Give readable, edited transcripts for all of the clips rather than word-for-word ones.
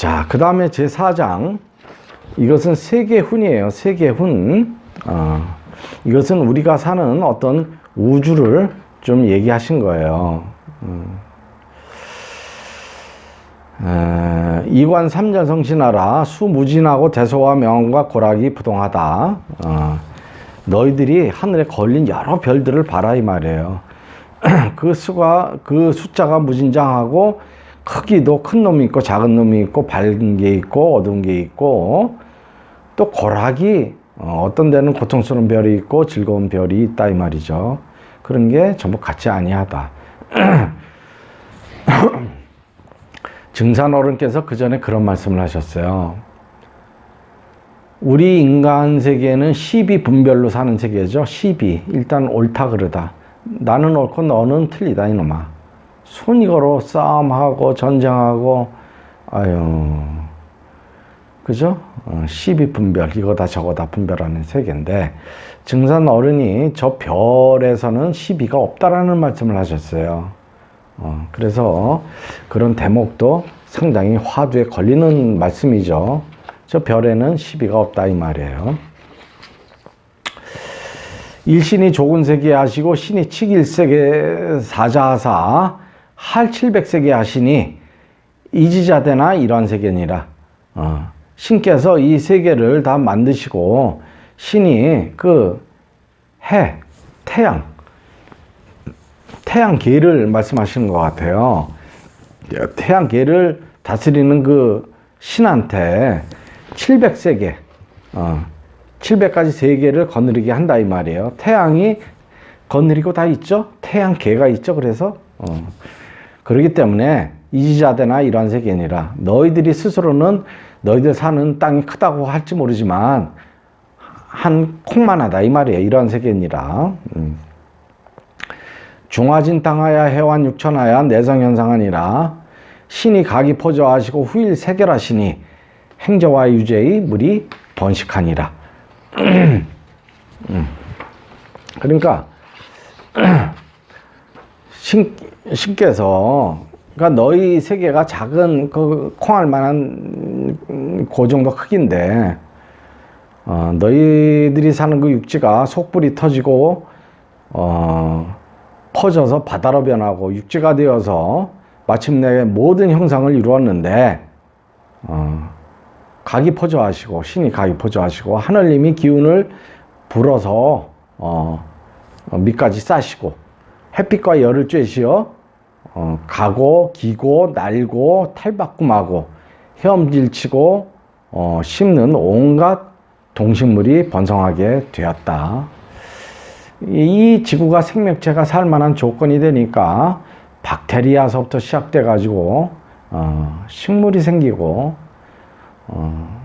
자, 그 다음에 제4장. 이것은 세계훈이에요. 세계훈. 이것은 우리가 사는 어떤 우주를 좀 얘기하신 거예요. 이관 삼전성신하라. 수무진하고 대소와 명과 고락이 부동하다. 너희들이 하늘에 걸린 여러 별들을 봐라 이 말이에요. 그 숫자가 무진장하고 크기도 큰 놈이 있고 작은 놈이 있고 밝은 게 있고 어두운 게 있고 또 고락이 어떤 데는 고통스러운 별이 있고 즐거운 별이 있다 이 말이죠. 그런 게 전부 같지 아니하다. 증산 어른께서 그 전에 그런 말씀을 하셨어요. 우리 인간 세계는 시비 분별로 사는 세계죠. 시비. 일단 옳다 그르다. 나는 옳고 너는 틀리다 이놈아. 손이 걸어 싸움하고 전쟁하고 그죠? 시비 분별 이거다 저거다 분별하는 세계인데 증산 어른이 저 별에서는 시비가 없다라는 말씀을 하셨어요. 그래서 그런 대목도 상당히 화두에 걸리는 말씀이죠. 저 별에는 시비가 없다 이 말이에요. 일신이 조근세계 하시고 신이 칙일세계 사자하사 할 700세계 하시니 이지자대나 이러한 세계니라. 신께서 이 세계를 다 만드시고 신이 그 해, 태양계를 말씀하시는 것 같아요. 태양계를 다스리는 그 신한테 700세계, 700가지 세계를 거느리게 한다 이 말이에요. 태양이 거느리고 다 있죠. 태양계가 있죠. 그래서 그렇기 때문에 이지자대나 이러한 세계니라. 너희들이 스스로는 너희들 사는 땅이 크다고 할지 모르지만 한 콩만하다 이 말이에요. 이러한 세계니라. 중화진 땅하야 해완 육천하야 내성현상하니라. 신이 각이 포조하시고 후일 세결하시니 행저와 유제의 물이 번식하니라. 그러니까 신께서 그러니까 너희 세계가 작은 그 콩알 만한 그 정도 크기인데 너희들이 사는 그 육지가 속불이 터지고 퍼져서 바다로 변하고 육지가 되어서 마침내 모든 형상을 이루었는데 각이 포조하시고 신이 각이 포조하시고 하늘님이 기운을 불어서 밑까지 싸시고 햇빛과 열을 쬐시어 가고 기고 날고 탈바꿈하고 헤엄질치고 심는 온갖 동식물이 번성하게 되었다. 이 지구가 생명체가 살만한 조건이 되니까 박테리아서부터 시작돼 가지고 식물이 생기고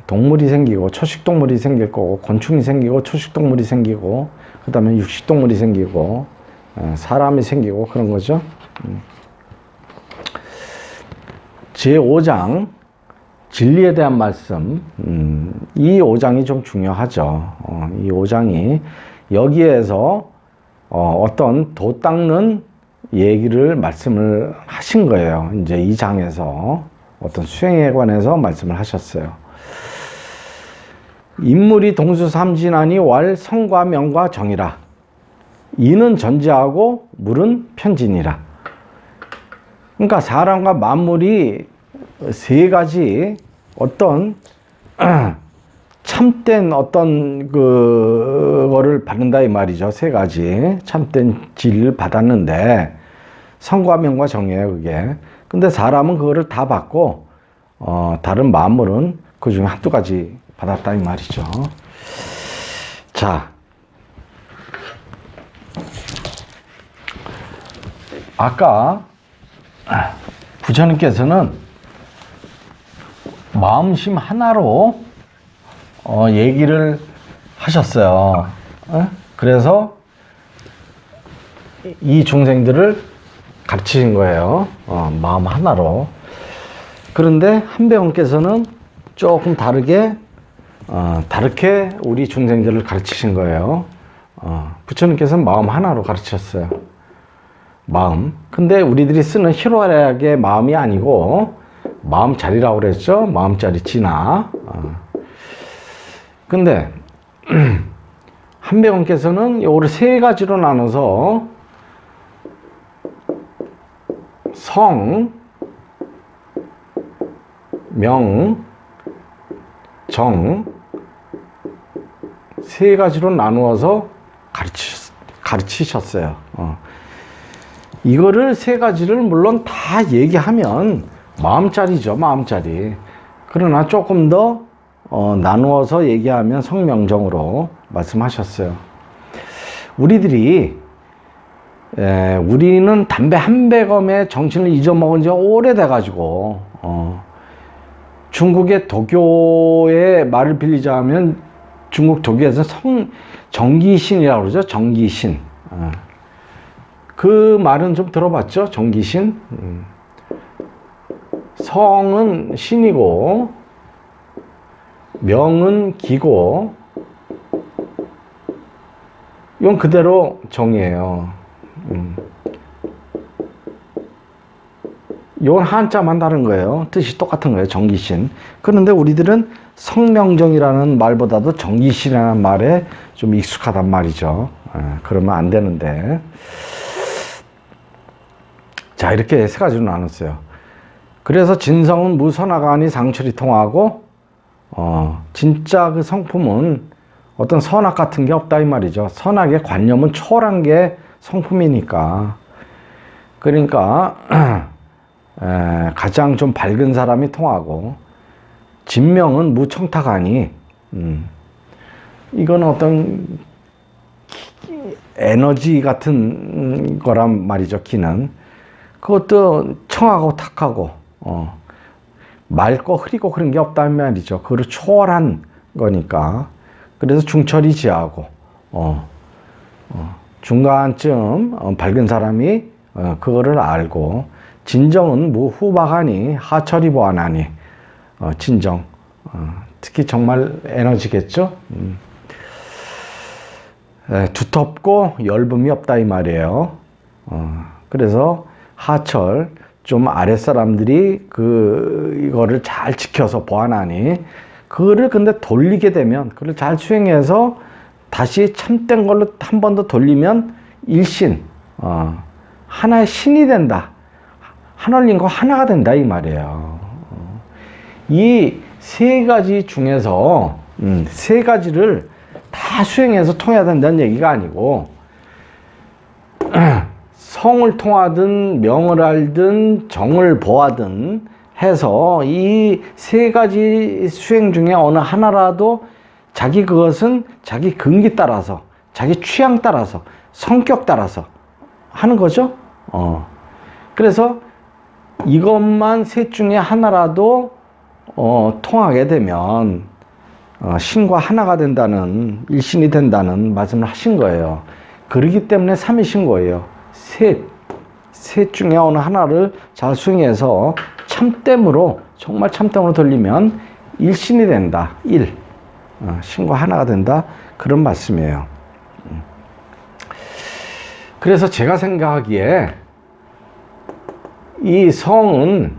동물이 생기고 초식동물이 생길 거고 곤충이 생기고 초식동물이 생기고 그 다음에 육식동물이 생기고 사람이 생기고 그런 거죠. 제5장 진리에 대한 말씀, 이 5장이 좀 중요하죠. 이 5장이 여기에서 어떤 도 닦는 얘기를 말씀을 하신 거예요. 이제 이 장에서 어떤 수행에 관해서 말씀을 하셨어요. 인물이 동수삼진하니 왈 성과 명과 정이라. 이는 전지하고 물은 편진이라. 그러니까 사람과 만물이 세 가지 어떤 참된 어떤 그거를 받는다 이 말이죠. 세 가지 참된 진리를 받았는데 성과 명과 정이에요 그게. 근데 사람은 그거를 다 받고 다른 만물은 그 중에 한두 가지 받았다 이 말이죠. 자, 아까 부처님께서는 마음심 하나로 얘기를 하셨어요. 그래서 이 중생들을 가르치신 거예요. 마음 하나로. 그런데 한배원께서는 조금 다르게 우리 중생들을 가르치신 거예요. 부처님께서는 마음 하나로 가르치셨어요. 마음. 근데 우리들이 쓰는 희로애락의 마음이 아니고 마음자리라고 그랬죠? 마음자리 진화. 근데 한배원께서는 요거를 세 가지로 나눠서 성, 명, 정 세 가지로 나누어서 가르치셨어요. 이거를 세 가지를 물론 다 얘기하면 마음자리죠, 마음자리. 그러나 조금 더 나누어서 얘기하면 성명정으로 말씀하셨어요. 우리는 담배 한 배검에 정신을 잊어먹은 지 오래돼 가지고 중국의 도교의 말을 빌리자면 중국 도교에서 정기신이라고 그러죠. 정기신. 그 말은 좀 들어봤죠? 정기신. 성은 신이고 명은 기고 이건 그대로 정이에요. 이건 한자만 다른 거예요. 뜻이 똑같은 거예요. 정기신. 그런데 우리들은 성명정이라는 말보다도 정기신이라는 말에 좀 익숙하단 말이죠. 그러면 안 되는데. 자, 이렇게 세 가지로 나눴어요. 그래서 진성은 무선화가니 상철이 통하고 진짜 그 성품은 어떤 선악 같은 게 없다 이 말이죠. 선악의 관념은 초월한 게 성품이니까. 그러니까 가장 좀 밝은 사람이 통하고 진명은 무청탁하니 이건 어떤 에너지 같은 거란 말이죠. 기는 그것도 청하고 탁하고 맑고 흐리고 그런 게 없단 말이죠. 그걸 초월한 거니까. 그래서 중철이 지하고 중간쯤 밝은 사람이 그거를 알고 진정은 무후박하니 하철이 보안하니 진정 특히 정말 에너지겠죠. 두텁고 열분이 없다 이 말이에요. 그래서 하철 좀 아랫사람들이 이거를 잘 지켜서 보완하니 그거를 근데 돌리게 되면 그걸 잘 수행해서 다시 참된 걸로 한 번 더 돌리면 일신 하나의 신이 된다. 하늘님과 하나가 된다 이 말이에요. 이 세 가지 중에서 세 가지를 다 수행해서 통해야 된다는 얘기가 아니고 성을 통하든 명을 알든 정을 보하든 해서 이 세 가지 수행 중에 어느 하나라도 그것은 자기 근기 따라서 자기 취향 따라서 성격 따라서 하는 거죠. 그래서 이것만 셋 중에 하나라도 통하게 되면 신과 하나가 된다는 일신이 된다는 말씀을 하신 거예요. 그러기 때문에 삼이신 거예요. 셋 중에 어느 하나를 잘 수행해서 참됨으로 정말 참됨으로 돌리면 일신이 된다. 신과 하나가 된다. 그런 말씀이에요. 그래서 제가 생각하기에 이 성은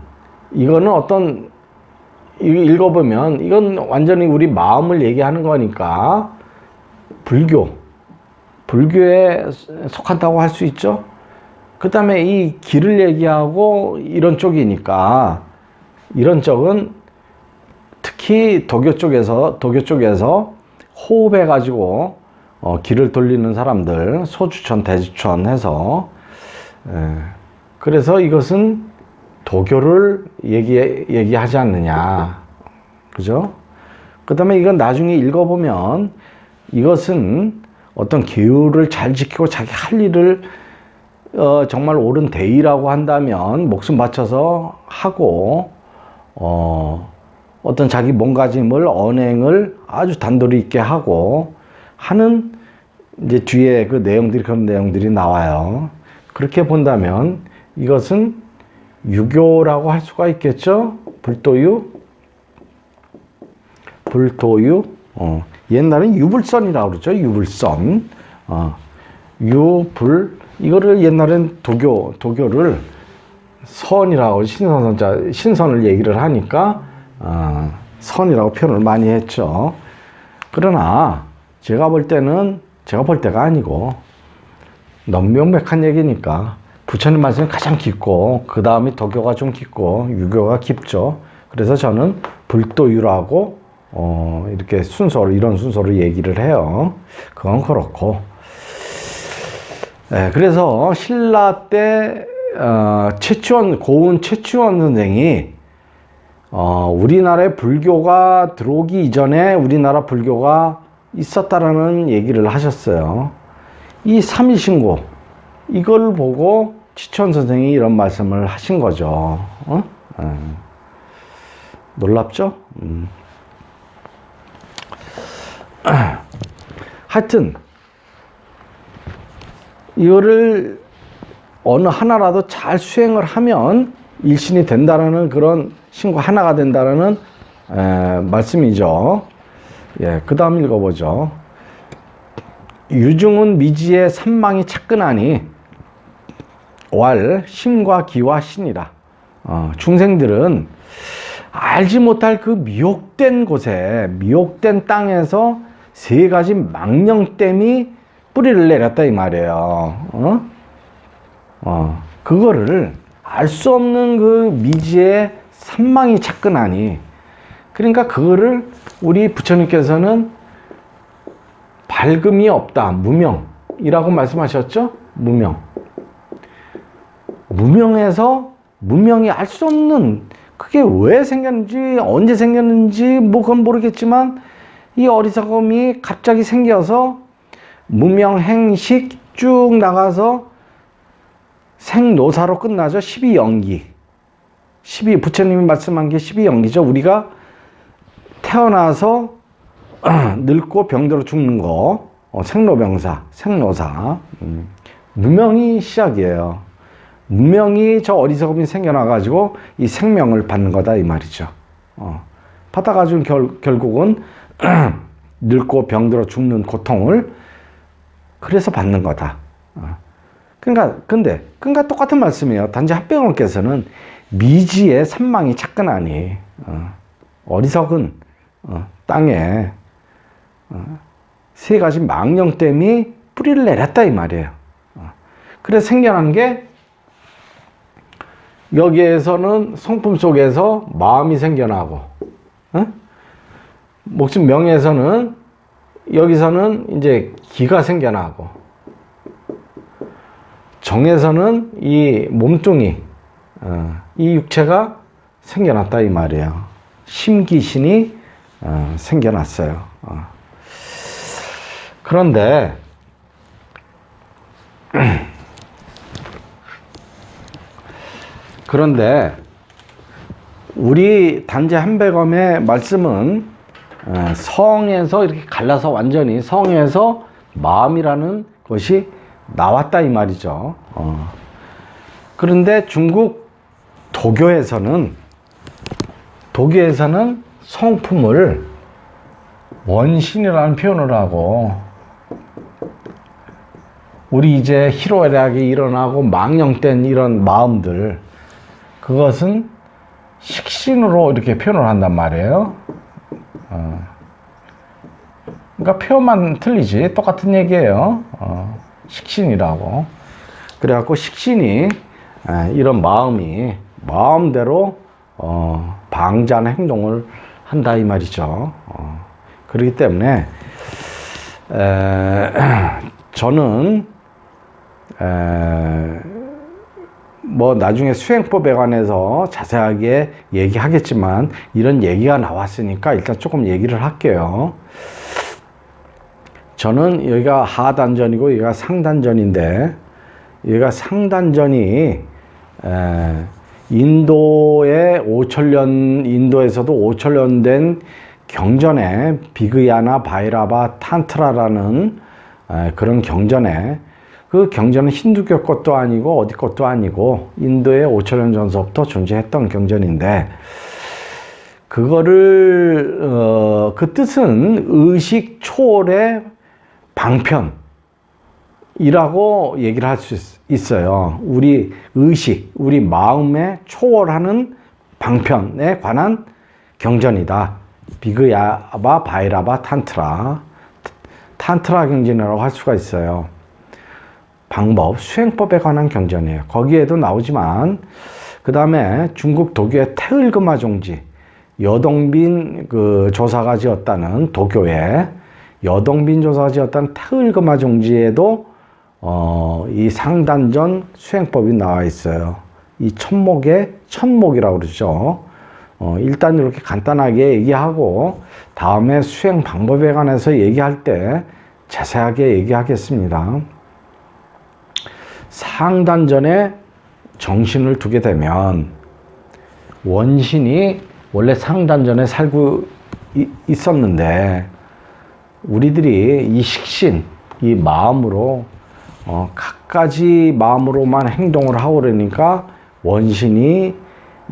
이거는 어떤 읽어보면 이건 완전히 우리 마음을 얘기하는 거니까 불교에 속한다고 할 수 있죠. 그 다음에 이 길을 얘기하고 이런 쪽이니까 이런 쪽은 특히 도교 쪽에서 호흡해 가지고 길을 돌리는 사람들 소주천 대주천 해서 그래서 이것은 도교를 얘기하지 않느냐, 그죠? 그 다음에 이건 나중에 읽어보면 이것은 어떤 계율을 잘 지키고 자기 할 일을 정말 옳은 대의라고 한다면 목숨 바쳐서 하고 어떤 자기 몸가짐을 언행을 아주 단도리 있게 하고 하는 이제 뒤에 그 내용들이 그런 내용들이 나와요. 그렇게 본다면 이것은 유교라고 할 수가 있겠죠. 불도유. 옛날엔 유불선이라고 그러죠. 유불선. 이거를 옛날엔 도교를 선이라고 신선을 얘기를 하니까 선이라고 표현을 많이 했죠. 그러나 제가 볼 때가 아니고 너무 명백한 얘기니까 부처님 말씀이 가장 깊고 그 다음에 도교가 좀 깊고 유교가 깊죠. 그래서 저는 불도유라고 이렇게 이런 순서로 얘기를 해요. 그건 그렇고. 네, 그래서 신라 때 고은 최치원 선생이 우리나라에 불교가 들어오기 이전에 우리나라 불교가 있었다라는 얘기를 하셨어요. 이 삼일신고 이걸 보고 최치원 선생이 이런 말씀을 하신 거죠. 놀랍죠? 하여튼 이거를 어느 하나라도 잘 수행을 하면 일신이 된다라는 그런 신고 하나가 된다라는 말씀이죠. 예, 그 다음 읽어보죠. 유중은 미지의 삼망이 차근하니 왈 심과 기와 신이라. 중생들은 알지 못할 그 미혹된 곳에 미혹된 땅에서 세 가지 망령됨이 뿌리를 내렸다 이 말이에요. 그거를 알 수 없는 그 미지의 삼망이 차근하니, 그러니까 그거를 우리 부처님께서는 밝음이 없다, 무명이라고 말씀하셨죠. 무명에서 무명이 알 수 없는, 그게 왜 생겼는지 언제 생겼는지 뭐 그건 모르겠지만 이 어리석음이 갑자기 생겨서 무명행식 쭉 나가서 생노사로 끝나죠. 12연기. 부처님이 말씀한 게 12연기죠. 우리가 태어나서 늙고 병들어 죽는 거, 생로병사, 생노사. 무명이 시작이에요. 무명이 저 어리석음이 생겨나가지고 이 생명을 받는 거다 이 말이죠. 받아가지고 결국은 늙고 병들어 죽는 고통을 그래서 받는 거다. 그러니까 똑같은 말씀이에요. 단지 합병원께서는 미지의 삼망이 차근하니 어리석은 땅에 세 가지 망령됨이 뿌리를 내렸다 이 말이에요. 그래서 생겨난 게 여기에서는 성품 속에서 마음이 생겨나고, 목숨 명에서는 여기서는 이제 기가 생겨나고, 정에서는 이 몸뚱이, 이 육체가 생겨났다 이 말이에요. 심기신이 생겨났어요. 그런데 우리 단지 한백엄의 말씀은 성에서 이렇게 갈라서 완전히 성에서 마음이라는 것이 나왔다 이 말이죠. 그런데 중국 도교에서는 성품을 원신이라는 표현을 하고, 우리 이제 희로애락이 일어나고 망령된 이런 마음들, 그것은 식신으로 이렇게 표현을 한단 말이에요. 그러니까 표현만 틀리지 똑같은 얘기예요. 식신이라고. 그래갖고 식신이 이런 마음이 마음대로 방자한 행동을 한다 이 말이죠. 그렇기 때문에 저는 뭐 나중에 수행법에 관해서 자세하게 얘기하겠지만 이런 얘기가 나왔으니까 일단 조금 얘기를 할게요. 저는 여기가 하단전이고 여기가 상단전인데, 여기가 상단전이 인도에서도 5,000년 된 경전에 비그야나 바이라바 탄트라라는 그런 경전에, 그 경전은 힌두교 것도 아니고 어디 것도 아니고 인도에 5,000년 전서부터 존재했던 경전인데, 그거를 그 뜻은 의식 초월의 방편, 이라고 얘기를 할 수 있어요. 우리 의식, 우리 마음에 초월하는 방편에 관한 경전이다. 비그야바 바이라바 탄트라. 탄트라 경전이라고 할 수가 있어요. 방법, 수행법에 관한 경전이에요. 거기에도 나오지만, 그 다음에 중국 도교의 태을금화종지, 여동빈 그 조사가 지었다는 도교에 여동빈 조사가 지었다는 태을금화종지에도 이 상단전 수행법이 나와 있어요. 이 천목의 천목이라고 그러죠. 일단 이렇게 간단하게 얘기하고 다음에 수행 방법에 관해서 얘기할 때 자세하게 얘기하겠습니다. 상단전에 정신을 두게 되면 원신이 원래 상단전에 살고 있었는데 우리들이 이 식신, 이 마음으로 갖가지 마음으로만 행동을 하고 그러니까 원신이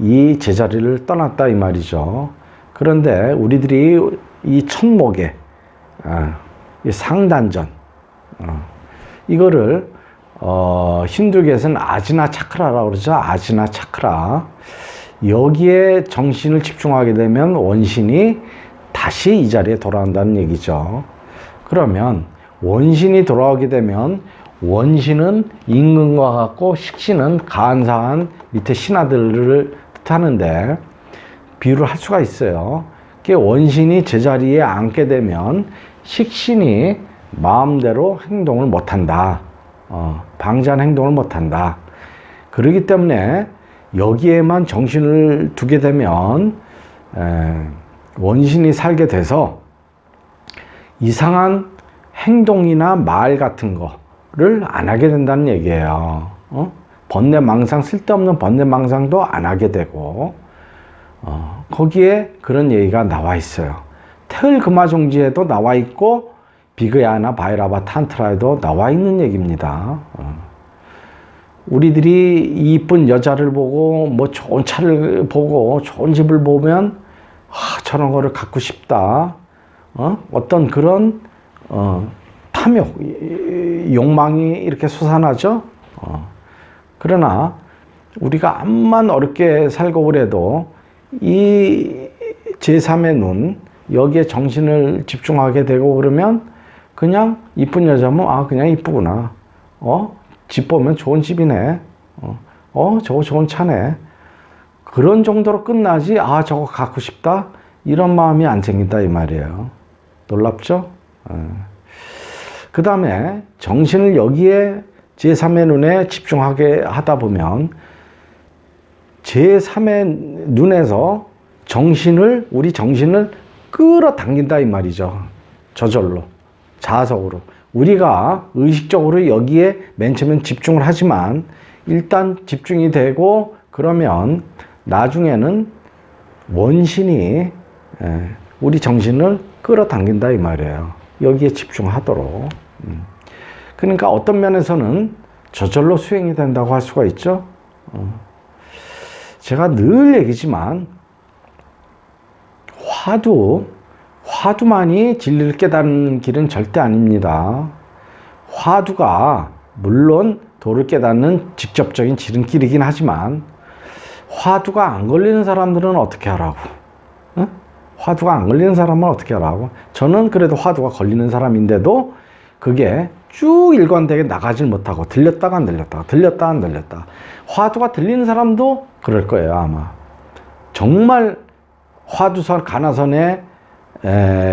이 제자리를 떠났다 이 말이죠. 그런데 우리들이 이 천목에 이 상단전 이거를 힌두교에서는 아지나 차크라라고 그러죠. 아지나 차크라. 여기에 정신을 집중하게 되면 원신이 다시 이 자리에 돌아온다는 얘기죠. 그러면 원신이 돌아오게 되면 원신은 임금과 같고 식신은 간사한 밑에 신하들을 뜻하는데 비유를 할 수가 있어요. 원신이 제자리에 앉게 되면 식신이 마음대로 행동을 못한다. 방자한 행동을 못한다. 그렇기 때문에 여기에만 정신을 두게 되면 원신이 살게 돼서 이상한 행동이나 말 같은 거를 안 하게 된다는 얘기예요. 번뇌망상, 쓸데없는 번뇌망상도 안 하게 되고 거기에 그런 얘기가 나와 있어요. 태을금화종지에도 나와 있고 비그야나 바이라바 탄트라에도 나와 있는 얘기입니다. 우리들이 이쁜 여자를 보고 뭐 좋은 차를 보고 좋은 집을 보면 저런 거를 갖고 싶다. 어떤 그런 탐욕, 욕망이 이렇게 솟아나죠. 그러나 우리가 암만 어렵게 살고 그래도 이 제3의 눈, 여기에 정신을 집중하게 되고 그러면 그냥 이쁜 여자면 그냥 이쁘구나. 집 보면 좋은 집이네. 저거 좋은 차네. 그런 정도로 끝나지 저거 갖고 싶다 이런 마음이 안 생긴다 이 말이에요. 놀랍죠? 그 다음에 정신을 여기에 제3의 눈에 집중하게 하다 보면 제3의 눈에서 우리 정신을 끌어당긴다 이 말이죠. 저절로, 자석으로. 우리가 의식적으로 여기에 맨 처음엔 집중을 하지만 일단 집중이 되고 그러면 나중에는 원신이 우리 정신을 끌어당긴다 이 말이에요. 여기에 집중하도록. 그러니까 어떤 면에서는 저절로 수행이 된다고 할 수가 있죠. 제가 늘 얘기지만 화두만이 진리를 깨닫는 길은 절대 아닙니다. 화두가 물론 도를 깨닫는 직접적인 지름길이긴 하지만 화두가 안 걸리는 사람들은 어떻게 하라고? 화두가 안 걸리는 사람은 어떻게 하라고? 저는 그래도 화두가 걸리는 사람인데도 그게 쭉 일관되게 나가질 못하고 들렸다가 안 들렸다가 들렸다가 안 들렸다가 화두가 들리는 사람도 그럴 거예요 아마. 정말 화두선 가나선에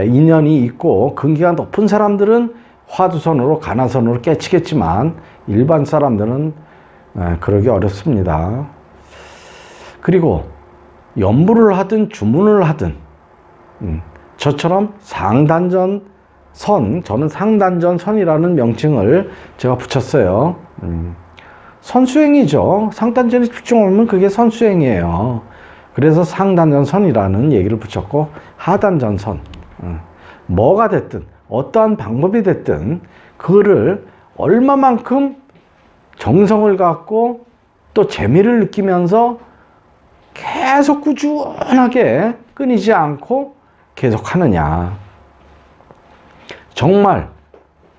인연이 있고 근기가 높은 사람들은 화두선으로 가나선으로 깨치겠지만 일반 사람들은 그러기 어렵습니다. 그리고 연부를 하든 주문을 하든 저처럼 상단전 선, 저는 상단전 선이라는 명칭을 제가 붙였어요. 선수행이죠. 상단전에 집중하면 그게 선수행이에요. 그래서 상단전 선이라는 얘기를 붙였고 하단전 선, 뭐가 됐든 어떠한 방법이 됐든 그거를 얼마만큼 정성을 갖고 또 재미를 느끼면서 계속 꾸준하게 끊이지 않고 계속 하느냐. 정말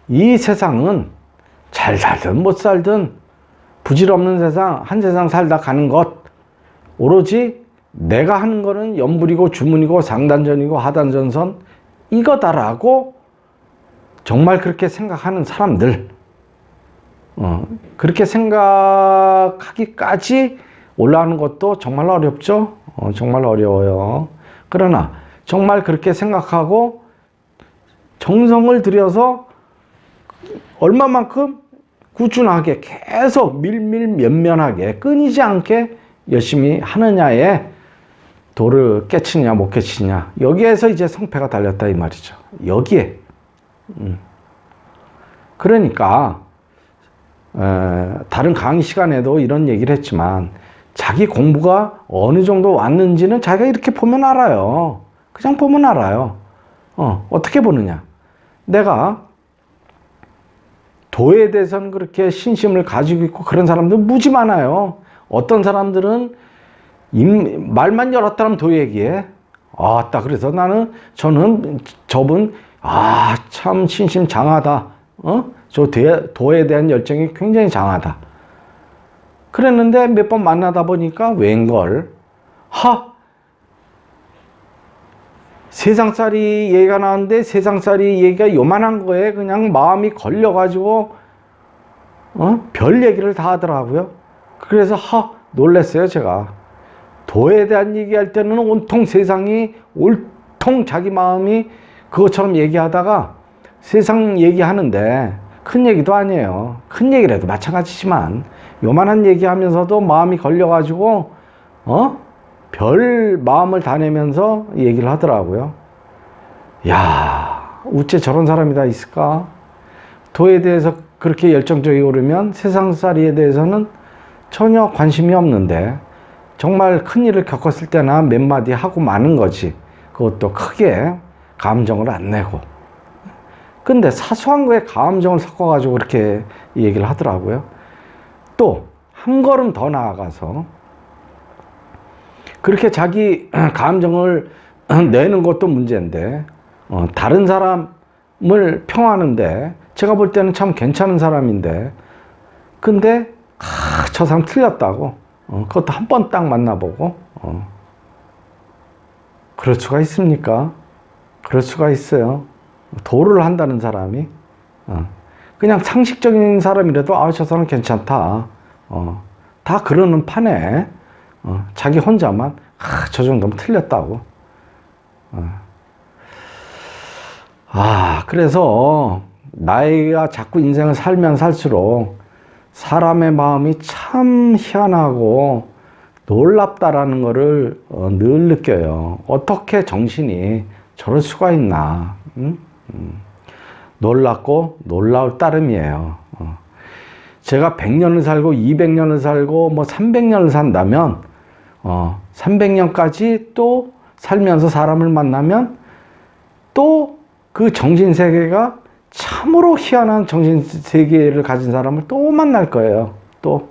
이 세상은 잘 살든 못 살든 부질없는 세상, 한 세상 살다 가는 것, 오로지 내가 하는 거는 염불이고 주문이고 상단전이고 하단전선 이거다라고 정말 그렇게 생각하는 사람들, 그렇게 생각하기까지 올라가는 것도 정말 어렵죠. 정말 어려워요. 그러나 정말 그렇게 생각하고 정성을 들여서 얼마만큼 꾸준하게 계속 밀밀면면하게 끊이지 않게 열심히 하느냐에 도를 깨치냐 못 깨치냐, 여기에서 이제 성패가 달렸다 이 말이죠. 여기에. 그러니까 다른 강의 시간에도 이런 얘기를 했지만 자기 공부가 어느 정도 왔는지는 자기가 이렇게 보면 알아요. 그냥 보면 알아요. 어떻게 보느냐, 내가 도에 대해서는 그렇게 신심을 가지고 있고 그런 사람들 무지 많아요. 어떤 사람들은 말만 열었다 하면 도 얘기해. 아따, 그래서 저분 참 신심 장하다. 저 도에 대한 열정이 굉장히 장하다. 그랬는데 몇 번 만나다 보니까 웬걸, 세상살이 얘기가 나왔는데 세상살이 얘기가 요만한 거에 그냥 마음이 걸려가지고 별 얘기를 다 하더라고요. 그래서 놀랬어요. 제가 도에 대한 얘기할 때는 온통 세상이 올통 자기 마음이 그것처럼 얘기하다가 세상 얘기하는데 큰 얘기도 아니에요. 큰 얘기라도 마찬가지지만 요만한 얘기하면서도 마음이 걸려가지고 별 마음을 다 내면서 얘기를 하더라고요. 야, 어째 저런 사람이 다 있을까? 도에 대해서 그렇게 열정적이고 그러면 세상살이에 대해서는 전혀 관심이 없는데 정말 큰 일을 겪었을 때나 몇 마디 하고 마는 거지. 그것도 크게 감정을 안 내고. 근데 사소한 거에 감정을 섞어가지고 그렇게 얘기를 하더라고요. 또 한 걸음 더 나아가서 그렇게 자기 감정을 내는 것도 문제인데 다른 사람을 평하는데 제가 볼 때는 참 괜찮은 사람인데 근데 저 사람 틀렸다고 그것도 한 번 딱 만나보고 그럴 수가 있습니까? 그럴 수가 있어요. 도를 한다는 사람이 그냥 상식적인 사람이라도 저 사람 괜찮다 다 그러는 판에 자기 혼자만 저 정도면 틀렸다고. 그래서 나이가 자꾸 인생을 살면 살수록 사람의 마음이 참 희한하고 놀랍다라는 거를 늘 느껴요. 어떻게 정신이 저럴 수가 있나. 놀랍고 놀라울 따름이에요. 제가 100년을 살고 200년을 살고 뭐 300년을 산다면 300년까지 또 살면서 사람을 만나면 또 그 정신세계가 참으로 희한한 정신세계를 가진 사람을 또 만날 거예요. 또.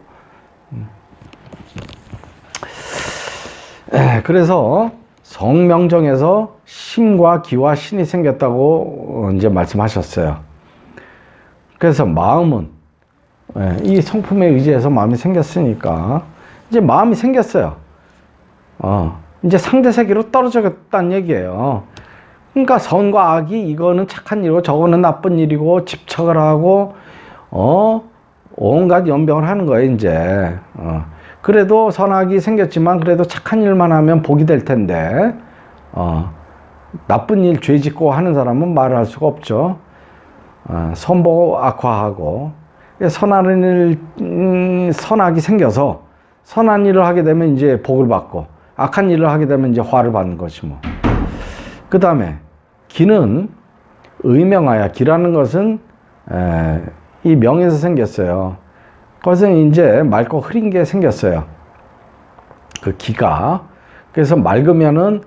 그래서 성명정에서 심과 기와 신이 생겼다고 이제 말씀하셨어요. 그래서 마음은 이 성품에 의지해서 마음이 생겼으니까 이제 마음이 생겼어요. 이제 상대 세계로 떨어졌다는 얘기예요. 그러니까 선과 악이 이거는 착한 일이고 저거는 나쁜 일이고 집착을 하고 온갖 연병을 하는 거예요. 이제 그래도 선악이 생겼지만 그래도 착한 일만 하면 복이 될 텐데 나쁜 일 죄 짓고 하는 사람은 말을 할 수가 없죠. 선보고 악화하고 선악이 생겨서 선한 일을 하게 되면 이제 복을 받고 악한 일을 하게 되면 이제 화를 받는 것이 뭐. 그 다음에 기는 의명하야. 기라는 것은 이 명에서 생겼어요. 그것은 이제 맑고 흐린 게 생겼어요. 그 기가. 그래서 맑으면은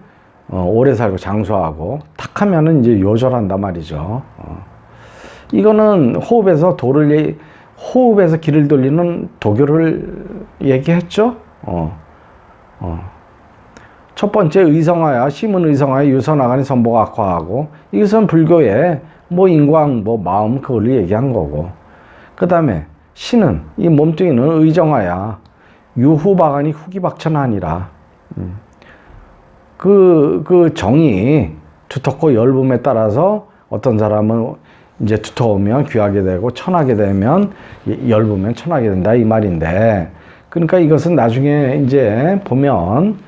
오래 살고 장수하고 탁하면은 이제 요절한단 말이죠. 이거는 호흡에서 호흡에서 기를 돌리는 도교를 얘기했죠. 첫 번째 의성하야, 심은 의성하야, 유선하가니 선보가 악화하고, 이것은 불교의 인광, 마음, 그걸 얘기한 거고. 그 다음에 신은, 이 몸뚱이는 의정하야 유후박하니 후기박천하니라. 그 정이 두텁고 엷음에 따라서 어떤 사람은 이제 두터우면 귀하게 되고 천하게 되면 엷으면 천하게 된다 이 말인데, 그러니까 이것은 나중에 이제 보면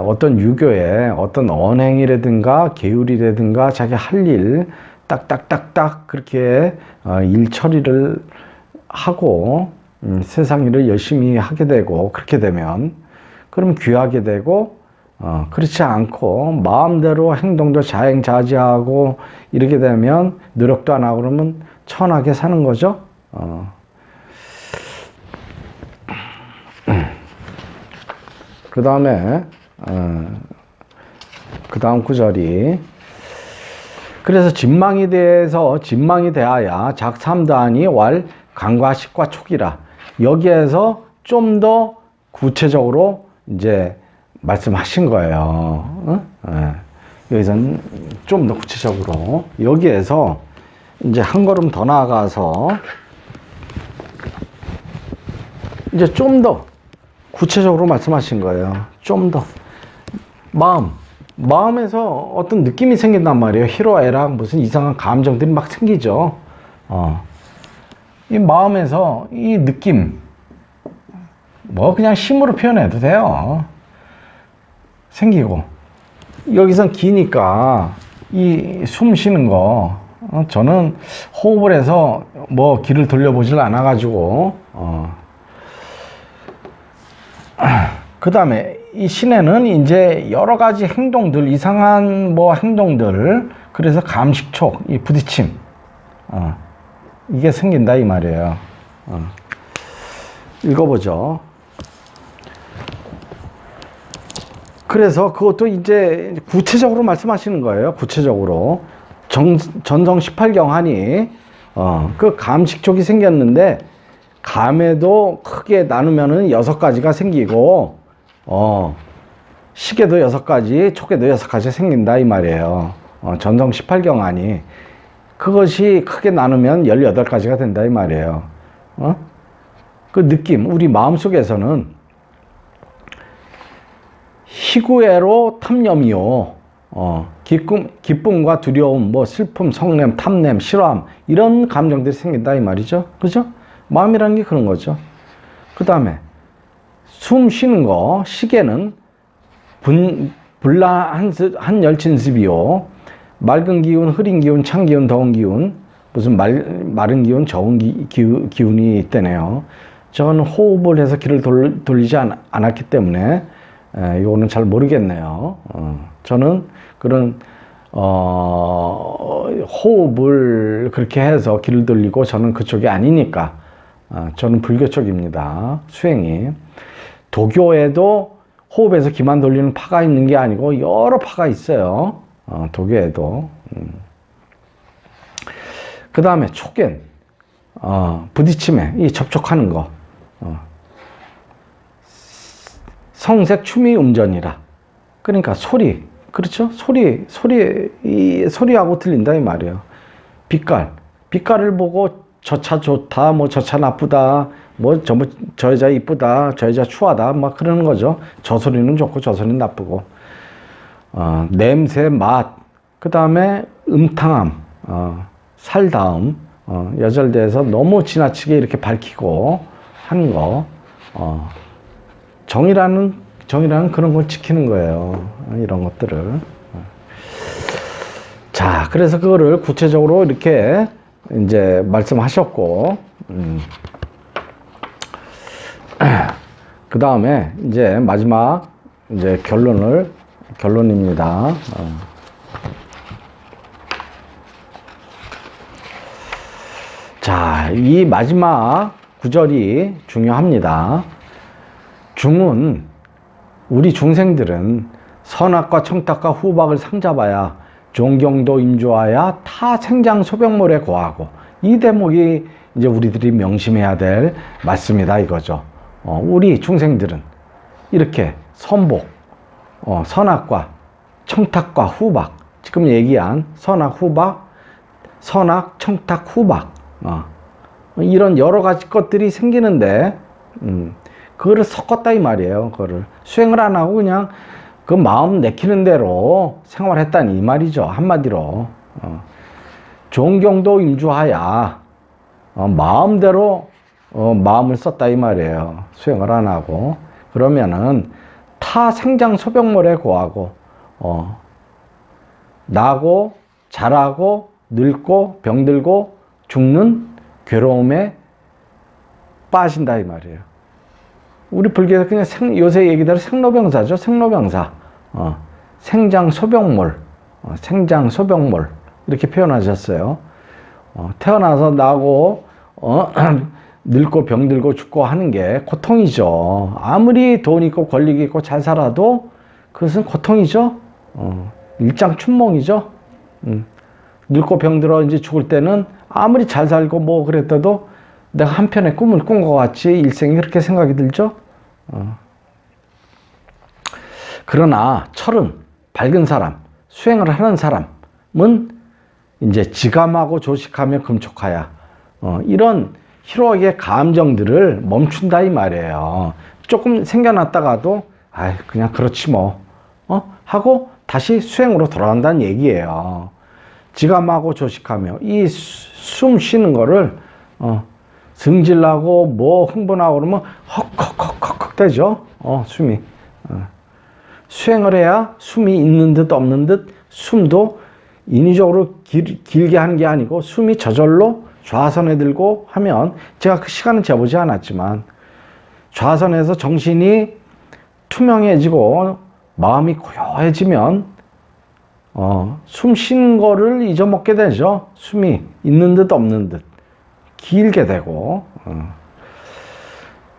어떤 유교의 어떤 언행이라든가 계율이라든가 자기 할 일 딱딱딱딱 그렇게 일 처리를 하고 세상 일을 열심히 하게 되고, 그렇게 되면 그럼 귀하게 되고, 그렇지 않고 마음대로 행동도 자행자지하고 이렇게 되면 노력도 안 하고 그러면 천하게 사는 거죠. 그 다음에 그 다음 구절이, 그래서 진망이 대하야 작삼다하니 왈 강과 식과 촉이라. 여기에서 좀 더 구체적으로 이제 말씀하신 거예요. 여기서는 좀 더 구체적으로, 여기에서 이제 한 걸음 더 나아가서 이제 좀 더 구체적으로 말씀하신 거예요. 좀 더 마음에서 어떤 느낌이 생긴단 말이에요. 희로애락 무슨 이상한 감정들이 막 생기죠. 이 마음에서 이 느낌, 뭐 그냥 심으로 표현해도 돼요. 생기고, 여기선 기니까 이 숨 쉬는 거, 저는 호흡을 해서 뭐 귀를 돌려보질 않아 가지고, 그 다음에 이 신에는 이제 여러 가지 행동들, 이상한 뭐 행동들, 그래서 감식촉, 이 부딪힘, 이게 생긴다 이 말이에요. 읽어보죠. 그래서 그것도 이제 구체적으로 말씀하시는 거예요. 구체적으로. 전성 18경 하니, 그 감식촉이 생겼는데, 감에도 크게 나누면은 6가지가 생기고, 식에도 6가지, 촉에도 6가지 생긴다 이 말이에요. 전성 18경 하니, 그것이 크게 나누면 18가지가 된다 이 말이에요. 그 느낌, 우리 마음속에서는 희구애로 탐념이요. 기쁨과 두려움, 뭐 슬픔, 성냄, 탐냄, 싫어함, 이런 감정들이 생긴다 이 말이죠. 그죠? 마음이라는 게 그런 거죠. 그 다음에 숨 쉬는 거, 시계는 불나 한 열친습이요. 맑은 기운, 흐린 기운, 찬 기운, 더운 기운, 무슨 마른 기운, 적은 기운이 있다네요. 저는 호흡을 해서 귀를 돌리지 않았기 때문에 이거는 잘 모르겠네요. 저는 그런 호흡을 그렇게 해서 귀를 돌리고, 저는 그쪽이 아니니까, 저는 불교 쪽입니다. 수행이. 도교에도 호흡에서 귀만 돌리는 파가 있는 게 아니고 여러 파가 있어요. 도교에도. 그 다음에 촉엔, 부딪힘에 이 접촉하는 거, 성색 추미 음전이라. 그러니까 소리, 그렇죠? 이 소리하고 들린다 이 말이에요. 빛깔을 보고 저 차 좋다, 뭐 저 차 나쁘다, 뭐 저 여자 이쁘다, 저 여자 추하다, 막 그러는 거죠. 저 소리는 좋고 저 소리는 나쁘고. 냄새, 맛, 그 다음에 음탕함, 살다움, 여절대에서 너무 지나치게 이렇게 밝히고 하는 거, 정이라는 그런 걸 지키는 거예요. 이런 것들을. 자, 그래서 그거를 구체적으로 이렇게 이제 말씀하셨고, 그 다음에 이제 마지막 이제 결론입니다. 자, 이 마지막 구절이 중요합니다. 중은, 우리 중생들은 선악과 청탁과 후박을 상잡아야 존경도 임조하야 타 생장 소병몰에 거하고, 이 대목이 이제 우리들이 명심해야 될 말씀이다 이거죠. 우리 중생들은 이렇게 선복, 선악과 청탁과 후박, 지금 얘기한 선악, 청탁, 후박, 이런 여러 가지 것들이 생기는데, 그거를 섞었다 이 말이에요. 그거를 수행을 안 하고 그냥 그 마음 내키는 대로 생활했다니 이 말이죠. 한마디로. 종경도 임주하야. 마음대로 마음을 썼다 이 말이에요. 수행을 안 하고. 그러면은 타 생장 소병몰에 고하고 나고 자라고 늙고 병들고 죽는 괴로움에 빠진다 이 말이에요. 우리 불교에서 그냥 요새 얘기대로 생로병사죠. 생로병사. 생장 소병몰. 생장 소병몰. 이렇게 표현하셨어요. 태어나서 나고 늙고 병들고 죽고 하는 게 고통이죠. 아무리 돈 있고 권力있고 잘 살아도 그것은 고통이죠. 일장춘몽이죠. 늙고 병들어 이제 죽을 때는 아무리 잘 살고 뭐 그랬어도 내가 한편의 꿈을 꾼 것 같이 일생이 그렇게 생각이 들죠. 그러나 철은 밝은 사람, 수행을 하는 사람은 이제 지감하고 조식하며 금촉하야. 이런 희로하게 감정들을 멈춘다 이 말이에요. 조금 생겨났다가도 그냥 그렇지 뭐 하고 다시 수행으로 돌아간다는 얘기예요. 지감하고 조식하며 이 숨 쉬는 거를 승질나고 뭐 흥분하고 그러면 헉헉헉헉 되죠. 숨이. 수행을 해야 숨이 있는 듯 없는 듯 숨도 인위적으로 길게 하는 게 아니고 숨이 저절로 좌선에 들고 하면 제가 그 시간은 재보지 않았지만 좌선에서 정신이 투명해지고 마음이 고요해지면 숨 쉬는 거를 잊어먹게 되죠. 숨이 있는 듯 없는 듯 길게 되고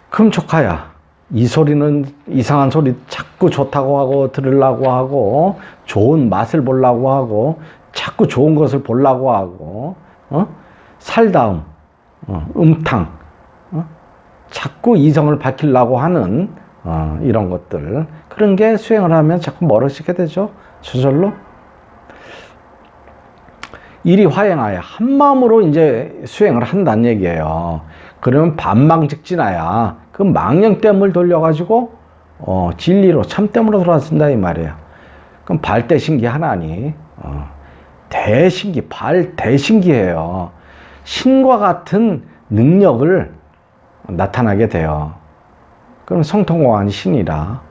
금촉하야 이 소리는 이상한 소리 자꾸 좋다고 하고 들으려고 하고 좋은 맛을 보려고 하고 자꾸 좋은 것을 보려고 하고 살다움, 음탕, 자꾸 이성을 밝히려고 하는 이런 것들 그런 게 수행을 하면 자꾸 멀어지게 되죠. 저절로. 이리 화행하여 한 마음으로 이제 수행을 한다는 얘기예요. 그러면 반망직진하야 그 망령됨을 돌려가지고 진리로 참됨으로 돌아선다 이 말이에요. 그럼 발대신기 하나니 대신기 발대신기예요. 신과 같은 능력을 나타나게 돼요. 그럼 성통공안이 신이라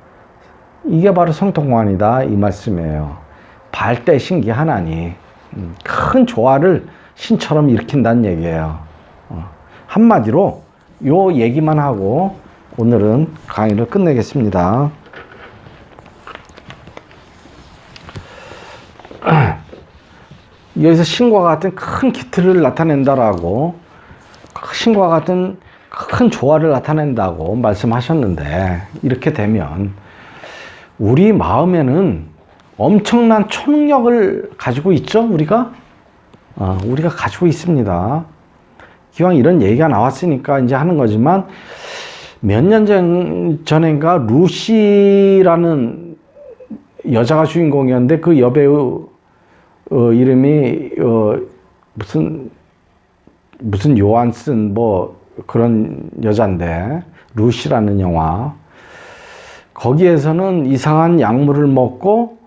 이게 바로 성통공안이다 이 말씀이에요. 발대신기 하나니 큰 조화를 신처럼 일으킨다는 얘기예요. 한마디로 요 얘기만 하고 오늘은 강의를 끝내겠습니다. 여기서 신과 같은 큰 기틀을 나타낸다라고 신과 같은 큰 조화를 나타낸다고 말씀하셨는데 이렇게 되면 우리 마음에는 엄청난 초능력을 가지고 있죠. 우리가 가지고 있습니다. 기왕 이런 얘기가 나왔으니까 이제 하는 거지만 몇 년 전인가 루시라는 여자가 주인공이었는데 그 여배우 이름이 무슨 요한슨 뭐 그런 여잔데 루시라는 영화 거기에서는 이상한 약물을 먹고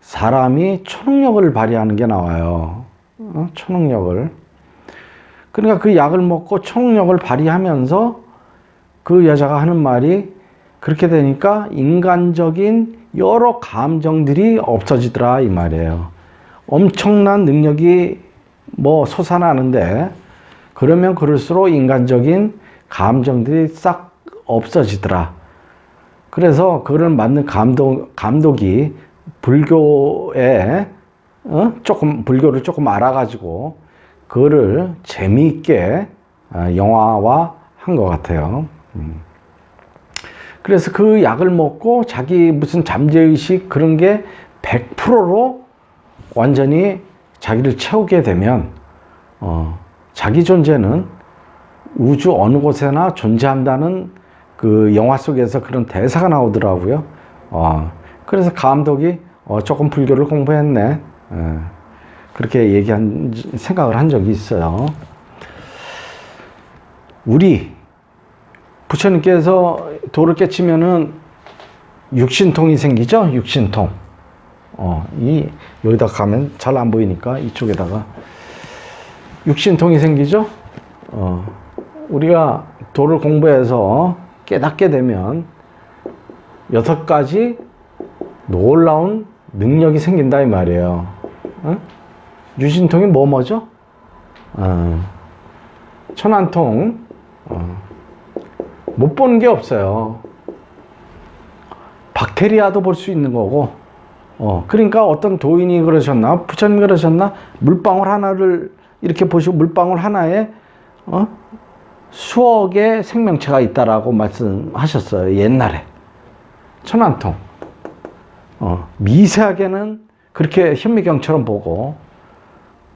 사람이 초능력을 발휘하는 게 나와요. 초능력을. 그러니까 그 약을 먹고 초능력을 발휘하면서 그 여자가 하는 말이 그렇게 되니까 인간적인 여러 감정들이 없어지더라 이 말이에요. 엄청난 능력이 뭐 솟아나는데 그러면 그럴수록 인간적인 감정들이 싹 없어지더라. 그래서 그걸 만든 감독이 불교에 불교를 조금 알아가지고 그거를 재미있게 영화화 한 것 같아요. 그래서 그 약을 먹고 자기 무슨 잠재의식 그런 게 100%로 완전히 자기를 채우게 되면 자기 존재는 우주 어느 곳에나 존재한다는 그 영화 속에서 그런 대사가 나오더라고요. 그래서 감독이 조금 불교를 공부했네. 그렇게 생각을 한 적이 있어요. 우리 부처님께서 도를 깨치면은 육신통이 생기죠? 육신통. 여기다 가면 잘 안 보이니까 이쪽에다가 육신통이 생기죠? 우리가 도를 공부해서 깨닫게 되면 6가지 놀라운 능력이 생긴다 이 말이에요. 유신통이 뭐죠? 천안통. 못 보는 게 없어요. 박테리아도 볼 수 있는 거고. 그러니까 어떤 도인이 그러셨나? 부처님 그러셨나? 물방울 하나를 이렇게 보시고 물방울 하나에 수억의 생명체가 있다라고 말씀하셨어요. 옛날에. 천안통. 미세하게는 그렇게 현미경처럼 보고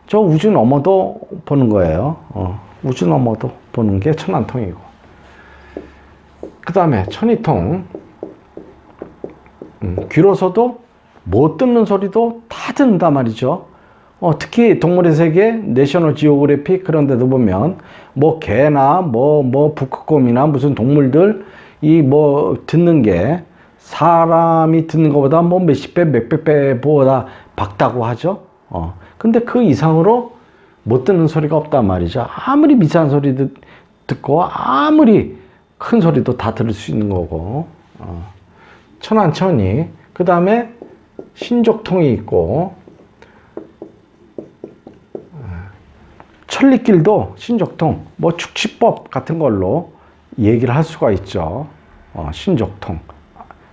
저 우주 너머도 보는 거예요. 우주 너머도 보는 게 천안통이고. 그 다음에 천이통. 귀로서도 못 듣는 소리도 다 듣는단 말이죠. 특히 동물의 세계, 내셔널 지오그래픽 그런 데도 보면 뭐 개나 뭐 북극곰이나 무슨 동물들 이 뭐 듣는 게 사람이 듣는 것보다 뭐 몇십 배, 몇백 배보다 밝다고 하죠. 근데 그 이상으로 못 듣는 소리가 없단 말이죠. 아무리 미세한 소리 듣고 아무리 큰 소리도 다 들을 수 있는 거고. 천안천이. 그 다음에 신족통이 있고, 천리길도 신족통, 뭐 축치법 같은 걸로 얘기를 할 수가 있죠. 신족통.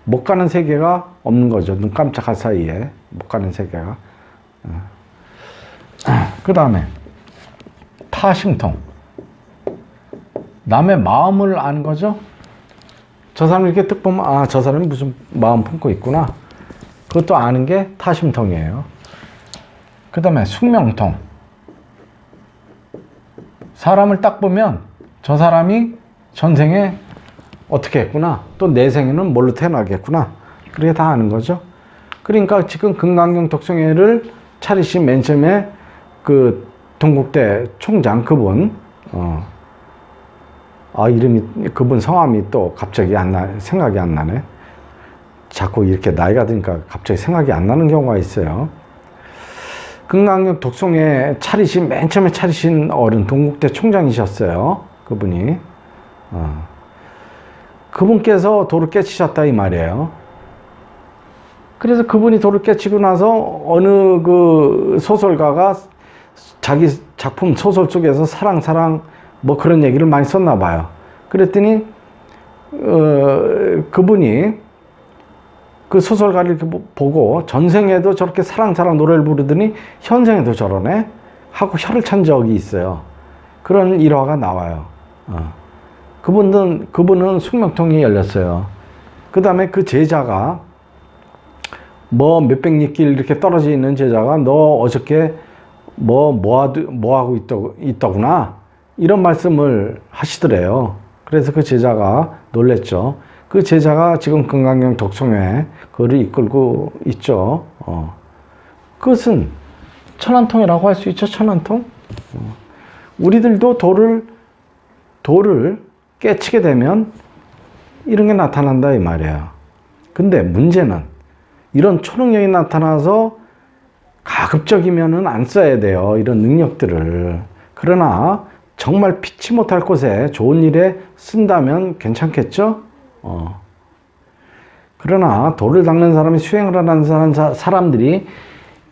못 가는 세계가 없는 거죠. 눈 깜짝할 사이에 못 가는 세계가. 그 다음에 타심통. 남의 마음을 아는 거죠. 저 사람 이렇게 딱 보면 저 사람이 무슨 마음 품고 있구나. 그것도 아는 게 타심통이에요. 그 다음에 숙명통. 사람을 딱 보면 저 사람이 전생에 어떻게 했구나. 또 내생에는 뭘로 태어나겠구나. 그렇게 다 아는 거죠. 그러니까 지금 금강경 독성회를 차리신 맨 처음에 그 동국대 총장 그분, 이름이, 그분 성함이 또 갑자기 생각이 안 나네. 자꾸 이렇게 나이가 드니까 갑자기 생각이 안 나는 경우가 있어요. 금강경 독성회 맨 처음에 차리신 어른 동국대 총장이셨어요. 그분이. 그분께서 도를 깨치셨다 이 말이에요. 그래서 그분이 도를 깨치고 나서 어느 그 소설가가 자기 작품 소설 속에서 사랑 뭐 그런 얘기를 많이 썼나 봐요. 그랬더니 그분이 그 소설가를 이렇게 보고 전생에도 저렇게 사랑 노래를 부르더니 현생에도 저러네 하고 혀를 찬 적이 있어요. 그런 일화가 나와요. 그분은 숙명통이 열렸어요. 그 다음에 그 제자가 뭐 몇백 리길 이렇게 떨어져 있는 제자가 너 어저께 뭐 하고 있더구나 이런 말씀을 하시더래요. 그래서 그 제자가 놀랬죠. 그 제자가 지금 금강경 독성회 그를 이끌고 있죠. 그것은 천안통이라고 할 수 있죠. 천안통. 우리들도 도를 깨치게 되면 이런 게 나타난다 이 말이에요. 근데 문제는 이런 초능력이 나타나서 가급적이면은 안 써야 돼요. 이런 능력들을. 그러나 정말 피치 못할 곳에 좋은 일에 쓴다면 괜찮겠죠? 그러나 도를 닦는 사람이 수행을 하는 사람들이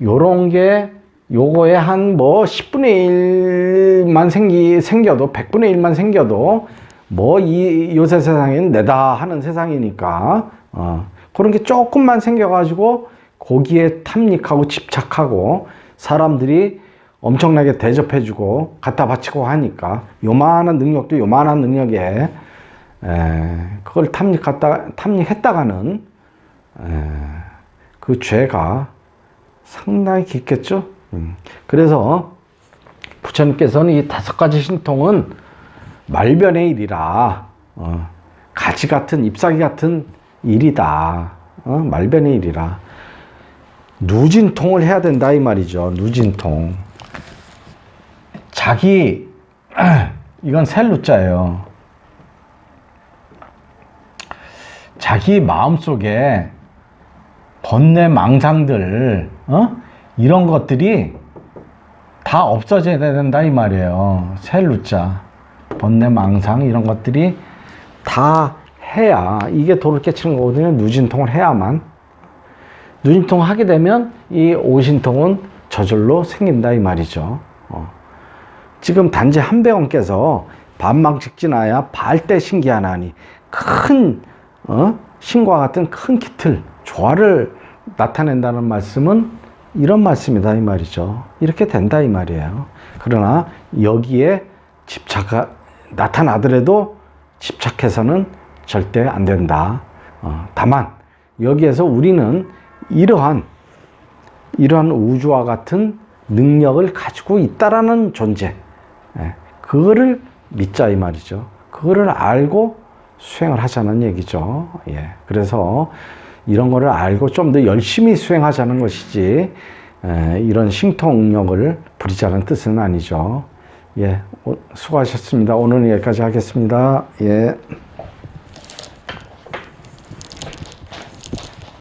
요거에 한 뭐 10분의 1만 생겨도 100분의 1만 생겨도 뭐 요새 세상엔 내다 하는 세상이니까 그런 게 조금만 생겨가지고 거기에 탐닉하고 집착하고 사람들이 엄청나게 대접해주고 갖다 바치고 하니까 요만한 능력도 요만한 능력에 그걸 탐닉했다가는 그 죄가 상당히 깊겠죠. 그래서 부처님께서는 이 5가지 신통은 말변의 일이라 가지 같은 잎사귀 같은 일이다. 말변의 일이라 누진통을 해야 된다 이 말이죠. 누진통. 자기 이건 셀루자예요. 자기 마음속에 번뇌 망상들, 이런 것들이 다 없어져야 된다 이 말이에요. 셀루자, 번뇌 망상 이런 것들이 다 해야 이게 도를 깨치는 거거든요. 누진통을 해야만. 누진통을 하게 되면 이 오신통은 저절로 생긴다 이 말이죠. 지금 단지 한배원께서 반망직진하여 발대 신기하나니 큰 신과 같은 큰 기틀 조화를 나타낸다는 말씀은 이런 말씀이다 이 말이죠. 이렇게 된다 이 말이에요. 그러나 여기에 나타나더라도 집착해서는 절대 안 된다. 다만 여기에서 우리는 이러한 우주와 같은 능력을 가지고 있다라는 존재, 그거를 믿자 이 말이죠. 그거를 알고 수행을 하자는 얘기죠. 그래서 이런 거를 알고 좀 더 열심히 수행하자는 것이지, 이런 신통력을 부리자는 뜻은 아니죠. 수고하셨습니다. 오늘은 여기까지 하겠습니다.